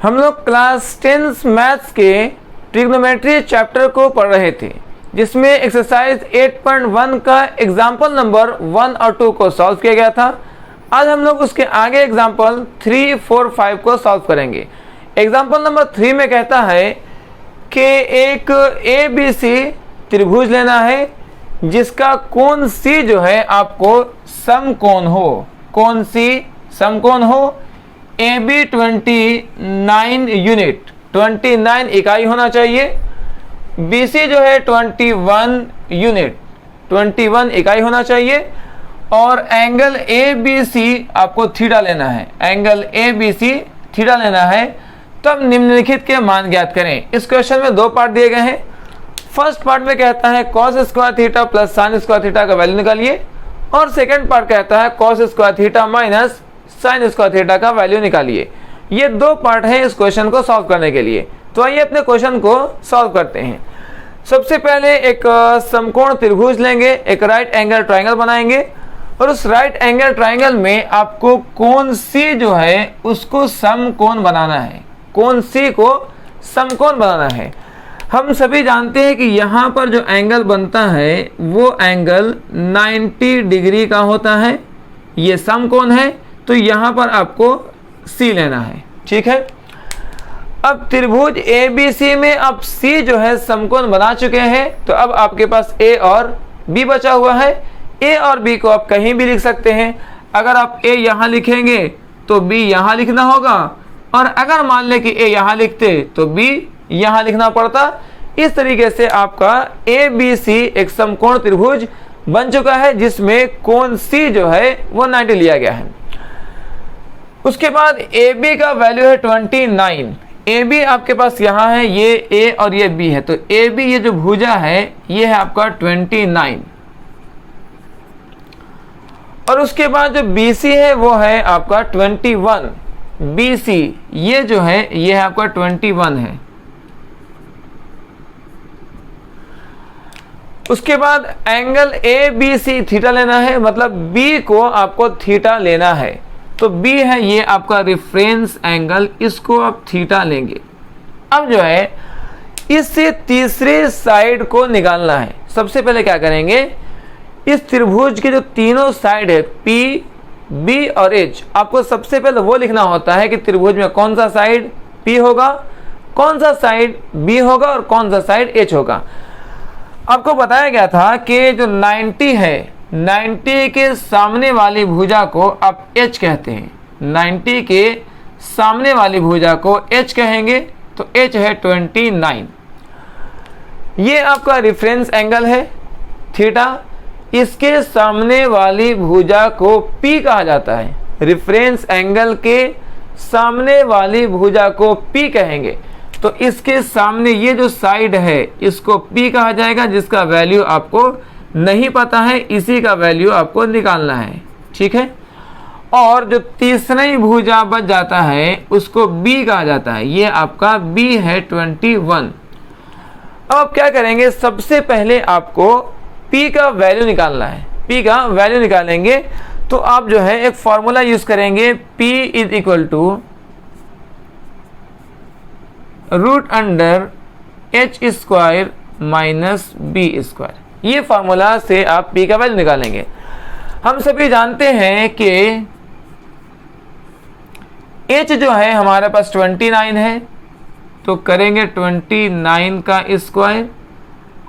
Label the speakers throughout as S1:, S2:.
S1: हम लोग class 10 maths के ट्रिग्नोमेट्री चैप्टर को पढ़ रहे थे, जिसमें एक्सरसाइज 8.1 का एग्जाम्पल नंबर 1 और 2 को सॉल्व किया गया था। आज हम लोग उसके आगे एग्जाम्पल 3, 4, 5 को सॉल्व करेंगे। एग्जाम्पल नंबर 3 में कहता है कि एक ABC त्रिभुज लेना है जिसका कोण C जो है आपको समकोण हो। कोण C समकोण हो। AB 29 यूनिट 29 इकाई होना चाहिए। BC जो है 21 यूनिट 21 इकाई होना चाहिए। और एंगल ABC आपको थीटा लेना है। एंगल ABC थीटा लेना है। तब निम्नलिखित के मान ज्ञात करें। इस क्वेश्चन में दो पार्ट दिए गए हैं। फर्स्ट पार्ट में कहता है cos square theta plus sin square theta का वैल्यू निकालिए, और सेकंड पार्ट कहता है cos square theta minus sin square theta का वैल्यू निकालिए। ये दो पार्ट हैं इस क्वेश्चन को सॉल्व करने के लिए। तो आइए अपने क्वेश्चन को सॉल्व करते हैं। सबसे पहले एक समकोण त्रिभुज लेंगे, एक राइट एंगल ट्राइंगल बनाएंगे, और उस राइट एंगल ट्राइंगल में आपको कोण C जो है उसको समकोण बनाना है। कोण C को समकोण बनाना है। हम सभी जानते हैं कि यहाँ पर जो एंगल बनता है वो एंगल 90 डिग्री का होता है। ये समकोण है, तो यहाँ पर आपको C लेना है। ठीक है। अब त्रिभुज ABC में अब C जो है समकोण बना चुके हैं, तो अब आपके पास A और B बचा हुआ है। A और B को आप कहीं भी लिख सकते हैं। अगर आप A यहाँ लिखेंगे तो B यहाँ लिखना होगा, और अगर मान लें कि A यहाँ लिखते तो B यहाँ लिखना पड़ता। इस तरीके से आपका ABC एक समकोण त्रिभुज बन चुका है जिसमें कोण C जो है वो 90 लिया गया है। उसके बाद AB का वैल्यू है 29। AB आपके पास यहाँ है, ये A और ये B है, तो AB ये जो भुजा है ये है आपका 29। और उसके बाद जो BC है वो है आपका 21। BC ये जो है ये है आपका 21 है। उसके बाद एंगल ABC थीटा लेना है, मतलब B को आपको थीटा लेना है। तो B है ये आपका रेफरेंस एंगल, इसको आप थीटा लेंगे। अब जो है इससे तीसरे साइड को निकालना है। सबसे पहले क्या करेंगे, इस त्रिभुज के जो तीनों साइड है P, B और H, आपको सबसे पहले वो लिखना होता है कि त्रिभुज में कौन सा साइड P होगा, कौन सा साइड B होगा और कौन सा साइड H होगा। आपको बताया गया था कि जो 90 है, 90 के सामने वाली भुजा को आप H कहते हैं। 90 के सामने वाली भुजा को H कहेंगे, तो H है 29। ये आपका रेफरेंस एंगल है थीटा। इसके सामने वाली भुजा को P कहा जाता है। रेफरेंस एंगल के सामने वाली भुजा को P कहेंगे, तो इसके सामने ये जो साइड है इसको P कहा जाएगा, जिसका वैल्यू आपको नहीं पता है, इसी का वैल्यू आपको निकालना है। ठीक है। और जो तीसरा ही भुजा बच जाता है उसको B कहा जाता है। ये आपका B है 21। अब आप क्या करेंगे, सबसे पहले आपको P का वैल्यू निकालना है। P का वैल्यू निकालेंगे तो आप जो है एक फॉर्मूला यूज करेंगे, P is equal to √H square minus B square. ये फार्मूला से आप P का वैल्यू निकालेंगे। हम सभी जानते हैं कि H जो है हमारे पास 29 है, तो करेंगे 29 का स्क्वायर,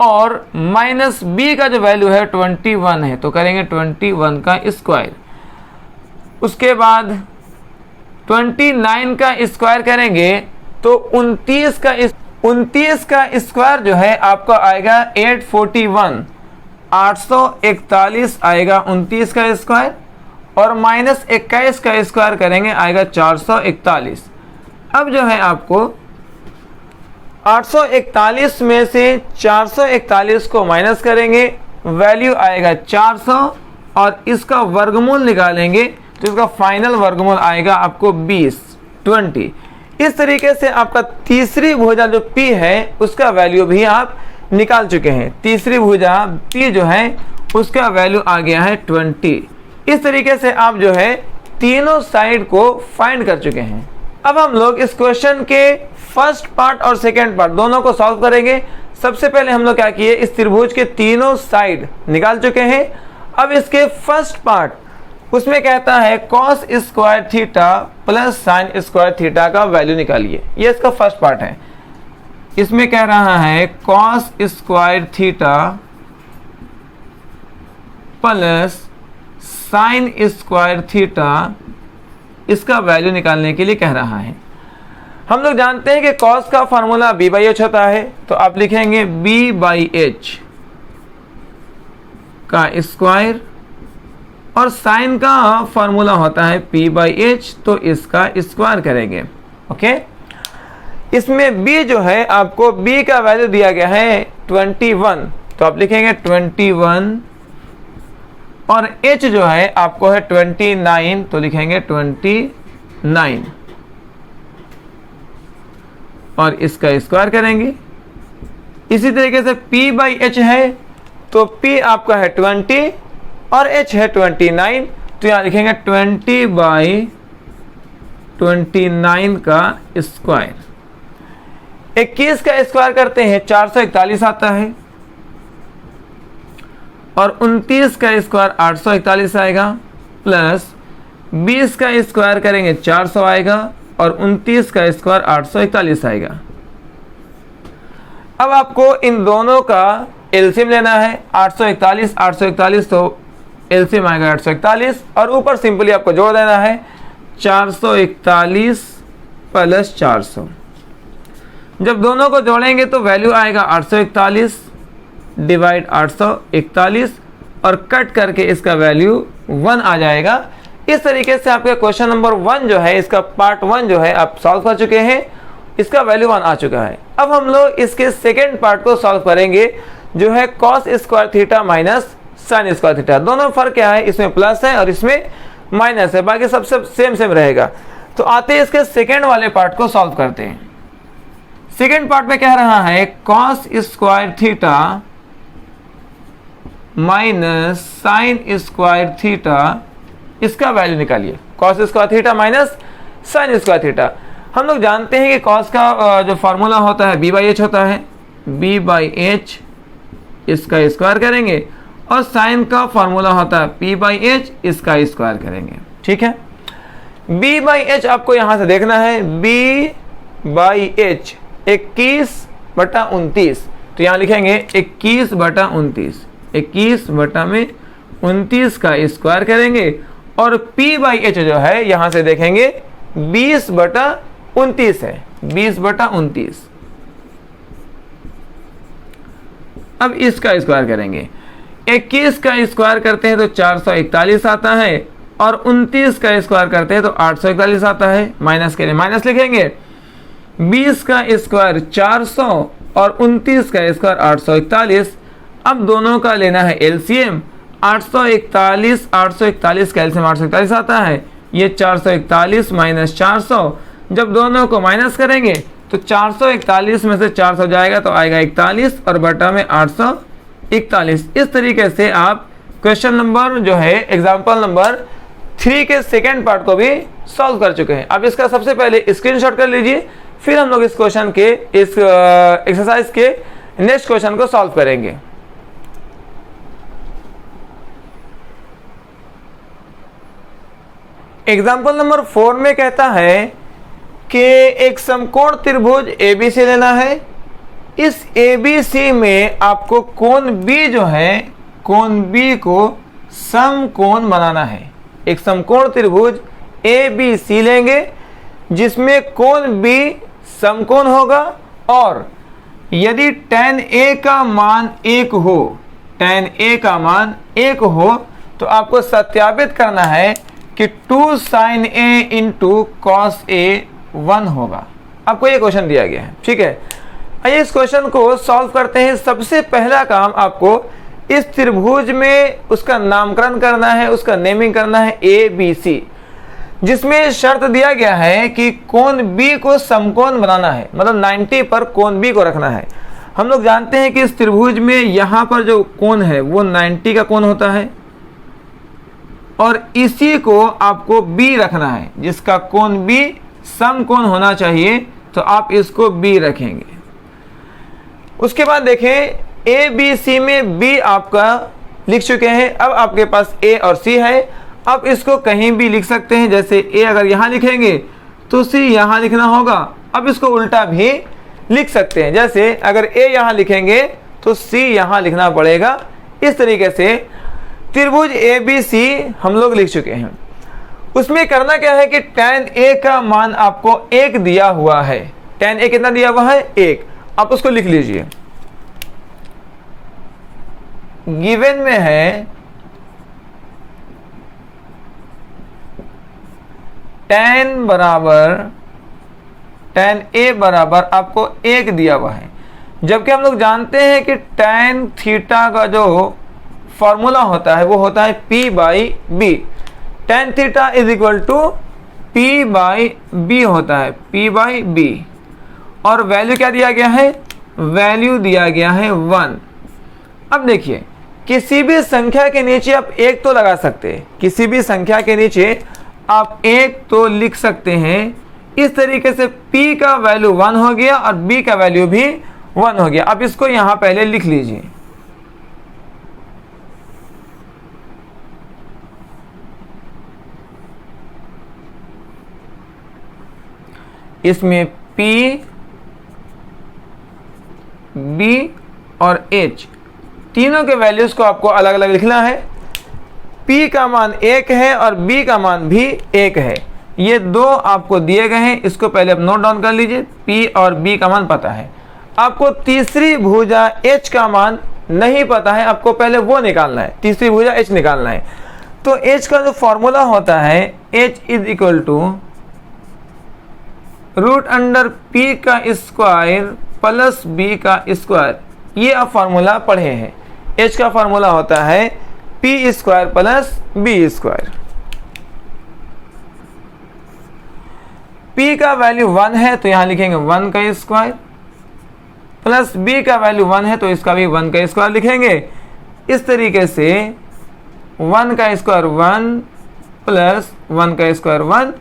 S1: और माइनस B का जो वैल्यू है 21 है, तो करेंगे 21 का स्क्वायर। उसके बाद 29 का स्क्वायर करेंगे तो 29 का स्क्वायर जो है आपका आएगा 841, 841 आएगा 29 का स्क्वायर, और माइनस 21 का स्क्वायर करेंगे आएगा 441। अब जो है आपको 841 में से 441 को माइनस करेंगे, वैल्यू आएगा 400, और इसका वर्गमूल निकालेंगे तो इसका फाइनल वर्गमूल आएगा आपको 20। इस तरीके से आपका तीसरी भुजा जो P है उसका वैल्यू भी आप निकाल चुके हैं। तीसरी भुजा P जो है उसका वैल्यू आ गया है 20। इस तरीके से आप जो है तीनों साइड को फाइंड कर चुके हैं। अब हम लोग इस क्वेश्चन के फर्स्ट पार्ट और सेकेंड पार्ट दोनों को सॉल्व करेंगे। सबसे पहले हम लोग क्या किए, इस त्रिभुज के तीनों साइड निकाल चुके हैं। अब इसके फर्स्ट पार्ट, उसमें कहता है cos square theta plus sine square theta का वैल्यू निकालिए। ये इसका फर्स्ट पार्ट है। इसमें कह रहा है cos square theta plus sine square theta, इसका वैल्यू निकालने के लिए कह रहा है। हम लोग जानते हैं कि कॉस का फॉर्मूला b बाई एच होता है, तो आप लिखेंगे b बाई एच का स्क्वायर, और साइन का फॉर्मूला होता है p बाई एच, तो इसका स्क्वायर करेंगे। ओके, इसमें b जो है, आपको b का वैल्यू दिया गया है 21, तो आप लिखेंगे 21, और h जो है आपको है 29, तो लिखेंगे 29, और इसका स्क्वायर करेंगे। इसी तरीके से p बाई एच है, तो p आपका है 20 और h है 29, तो यहाँ लिखेंगे 20 बाई 29 का स्क्वायर। 21 का स्क्वायर करते हैं 441 आता है, और 29 का स्क्वायर 841 आएगा, प्लस 20 का स्क्वायर करेंगे 400 आएगा, और 29 का स्क्वायर 841 आएगा। अब आपको इन दोनों का एलसीएम लेना है। 841 तो एलसीएम आएगा 841, और ऊपर सिंपली आपको जोड़ देना है 441 प्लस 400। जब दोनों को जोड़ेंगे तो वैल्यू आएगा 841 डिवाइड 841, और कट करके इसका वैल्यू 1 आ जाएगा। इस तरीके से आपका क्वेश्चन नंबर 1 जो है, इसका पार्ट 1 जो है आप सॉल्व कर चुके हैं, इसका वैल्यू 1 आ चुका है। अब हम लोग इसके सेकेंड पार्ट को सॉल्व करेंगे, जो है cos square theta minus sine square theta. दोनों फर्क क्या है, इसमें प्लस है और इसमें माइनस है, बाकी सब सेम रहेगा। तो आते हैं इसके सेकेंड वाले पार्ट को सॉल्व करते हैं। सेकेंड पार्ट में कह रहा है cos square theta minus sine square theta, इसका वैल्यू निकालिए। Cos square theta minus sine square theta. हम लोग जानते हैं कि कॉस का जो फॉर्मूला होता है b बाई एच होता है, b बाई एच, इसका स्क्वायर करेंगे, और साइन का फॉर्मूला होता है p बाई एच, इसका स्क्वायर करेंगे। ठीक है, b बाई एच आपको यहां से देखना है, b बाई एच 21/29, तो यहां लिखेंगे 21/29, 21/29 का स्क्वायर करेंगे, और p बाई एच जो है यहां से देखेंगे 20/29 है, 20/29। अब इसका स्क्वायर करेंगे। 21 का स्क्वायर करते हैं तो 441 आता है, और 29 का स्क्वायर करते हैं तो 841 आता है। माइनस के लिए माइनस लिखेंगे। 20 का स्क्वायर 400 और 29 का स्क्वायर 841। अब दोनों का लेना है एलसीएम। 841 का एलसीएम 841 आता है। ये 441 माइनस 400, जब दोनों को माइनस करेंगे तो 441 में से 400 जाएगा तो आएगा 41, और बटा में 841। इस तरीके से आप क्वेश्चन नंबर जो है एग्जाम्पल नंबर 3 के सेकेंड पार्ट को भी सॉल्व कर चुके हैं। अब इसका सबसे पहले स्क्रीनशॉट कर लीजिए, फिर हम लोग इस क्वेश्चन के इस एक्सरसाइज के नेक्स्ट क्वेश्चन को सॉल्व करेंगे। एग्जाम्पल नंबर 4 में कहता है कि एक समकोण त्रिभुज ABC लेना है। इस ABC में आपको कोण B जो है, कोण B को समकोण बनाना है। एक समकोण त्रिभुज ABC लेंगे जिसमें कोण B समकोण होगा, और यदि tan A का मान 1 हो, tan A का मान 1 हो, तो आपको सत्यापित करना है कि 2 sin A into cos A 1 होगा। आपको ये क्वेश्चन दिया गया है। ठीक है, आइए इस क्वेश्चन को सॉल्व करते हैं। सबसे पहला काम आपको इस त्रिभुज में उसका नामकरण करना है, उसका नेमिंग करना है ABC, जिसमें शर्त दिया गया है कि कोण B को समकोण बनाना है, मतलब 90 पर कोण B को रखना है। हम लोग जानते हैं कि इस त्रिभुज में यहाँ पर जो कोण है वो 90 का कोण होता है, और इसी को आपको B रखना है, जिसका कोण B समकोण होना चाहिए, तो आप इसको बी रखेंगे। उसके बाद देखें ए बी सी में बी आपका लिख चुके हैं, अब आपके पास ए और सी है। अब इसको कहीं भी लिख सकते हैं, जैसे ए अगर यहाँ लिखेंगे तो सी यहाँ लिखना होगा। अब इसको उल्टा भी लिख सकते हैं, जैसे अगर ए यहाँ लिखेंगे तो सी यहाँ लिखना पड़ेगा। इस तरीके से त्रिभुज ए बी सी हम लोग लिख चुके हैं। उसमें करना क्या है कि tan a का मान आपको 1 दिया हुआ है। tan a कितना दिया हुआ है? 1। आप उसको लिख लीजिए। गिवन में है tan a बराबर आपको 1 दिया हुआ है, जबकि हम लोग जानते हैं कि tan थीटा का जो फॉर्मूला होता है वो होता है p by B. tan theta is equal to p by B होता है, p बाई बी। और वैल्यू क्या दिया गया है? वैल्यू दिया गया है 1। अब देखिए, किसी भी संख्या के नीचे आप 1 तो लगा सकते हैं, किसी भी संख्या के नीचे आप 1 तो लिख सकते हैं। इस तरीके से p का वैल्यू 1 हो गया और b का वैल्यू भी 1 हो गया। अब इसको यहां पहले लिख लीजिए। इसमें p, b और h तीनों के वैल्यूज को आपको अलग अलग लिखना है। p का मान 1 है और b का मान भी 1 है। ये दो आपको दिए गए हैं, इसको पहले आप नोट डाउन कर लीजिए। p और b का मान पता है। आपको तीसरी भुजा h का मान नहीं पता है, आपको पहले वो निकालना है, तीसरी भुजा h निकालना है। तो h का जो फॉर्मूला होता है h is equal to root under p का स्क्वायर प्लस b का स्क्वायर। ये आप फॉर्मूला पढ़े हैं। h का फॉर्मूला होता है p square plus b square. p का वैल्यू 1 है तो यहां लिखेंगे 1 का स्क्वायर, प्लस b का वैल्यू 1 है तो इसका भी 1 का स्क्वायर लिखेंगे। इस तरीके से 1 का स्क्वायर 1 प्लस 1 का स्क्वायर 1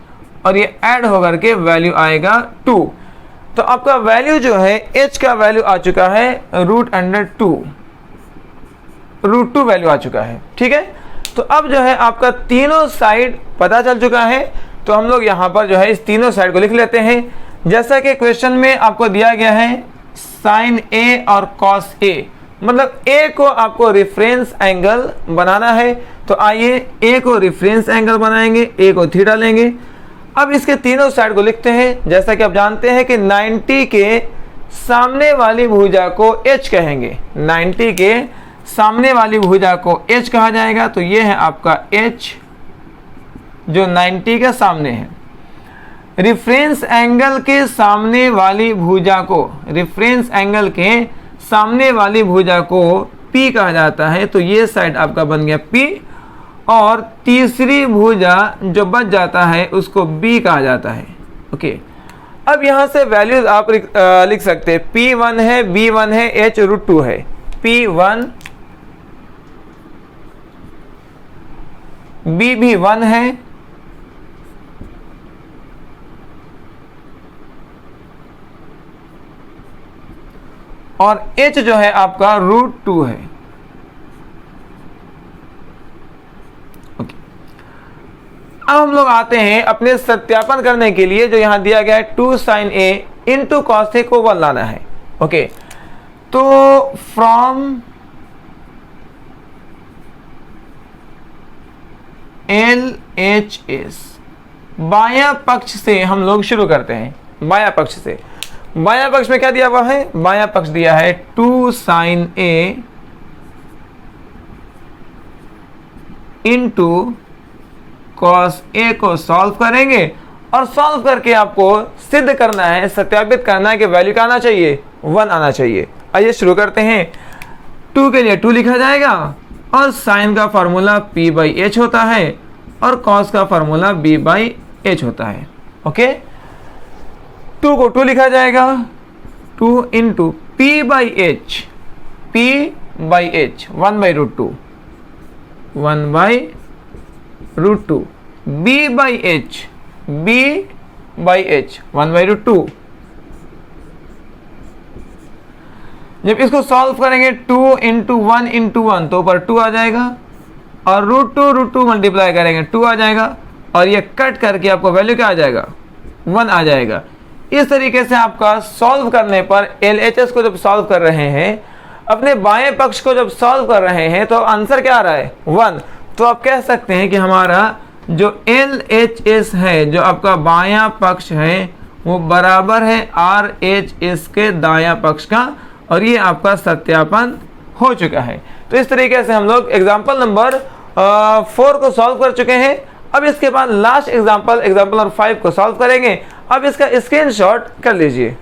S1: और ये ऐड होकर के वैल्यू आएगा 2। तो आपका वैल्यू जो है h का वैल्यू आ चुका है रूट अंडर 2, रूट 2 वैल्यू आ चुका है। ठीक है, तो अब जो है आपका तीनों साइड पता चल चुका है। तो हम लोग यहाँ पर जो है इस तीनों साइड को लिख लेते हैं। जैसा कि क्वेश्चन में आपको दिया गया है साइन a और कॉस a, मतलब a को आपको रेफरेंस एंगल बनाना है। तो आइए a को रेफरेंस एंगल बनाएंगे, a को थीटा लेंगे। अब इसके तीनों साइड को लिखते हैं। जैसा कि आप जानते हैं कि 90 के सामने वाली भुजा को h कहेंगे, 90 के सामने वाली भुजा को h कहा जाएगा। तो ये है आपका h जो 90 के सामने है। रेफरेंस एंगल के सामने वाली भुजा को, रेफरेंस एंगल के सामने वाली भुजा को p कहा जाता है। तो ये साइड आपका बन गया p, और तीसरी भुजा जो बच जाता है उसको b कहा जाता है। ओके, अब यहां से वैल्यूज आप लिख सकते हैं। p1 है, b1 है, h रूट 2 है। p1 b भी 1 है, और h जो है आपका रूट 2 है। अब हम लोग आते हैं अपने सत्यापन करने के लिए, जो यहां दिया गया है 2 sign a into cos A को 1 लाना है। ओके, तो फ्रॉम LHS बायां पक्ष से हम लोग शुरू करते हैं। बायां पक्ष से, बायां पक्ष में क्या दिया हुआ है? बायां पक्ष दिया है 2 sign a into cos A को सॉल्व करेंगे, और सॉल्व करके आपको सिद्ध करना है, सत्यापित करना है कि वैल्यू क्या आना चाहिए? 1 आना चाहिए। आइए शुरू करते हैं। 2 के लिए 2 लिखा जाएगा, और साइन का फॉर्मूला p बाई एच होता है, और कॉस का फॉर्मूला b बाई एच होता है। ओके, 2 को 2 लिखा जाएगा, 2 into p by H, p by H 1 by root 2, 1 by root 2, b by H, b by H, 1/2। जब इसको सॉल्व करेंगे 2 इंटू 1 इंटू 1 तो ऊपर 2 आ जाएगा, और √2 मल्टीप्लाई करेंगे 2 आ जाएगा, और ये कट करके आपको वैल्यू क्या आ जाएगा, 1 आ जाएगा। इस तरीके से आपका सॉल्व करने पर LHS को जब सॉल्व कर रहे हैं, अपने बाएं पक्ष को जब सॉल्व कर रहे हैं तो आंसर क्या आ रहा है, 1। तो आप कह सकते हैं कि हमारा जो LHS है, जो आपका बायां पक्ष है, वो बराबर है RHS के दायां पक्ष का, और ये आपका सत्यापन हो चुका है। तो इस तरीके से हम लोग एग्जाम्पल नंबर 4 को सॉल्व कर चुके हैं। अब इसके बाद लास्ट एग्जाम्पल नंबर 5 को सॉल्व करेंगे। अब इसका स्क्रीनशॉट कर लीजिए।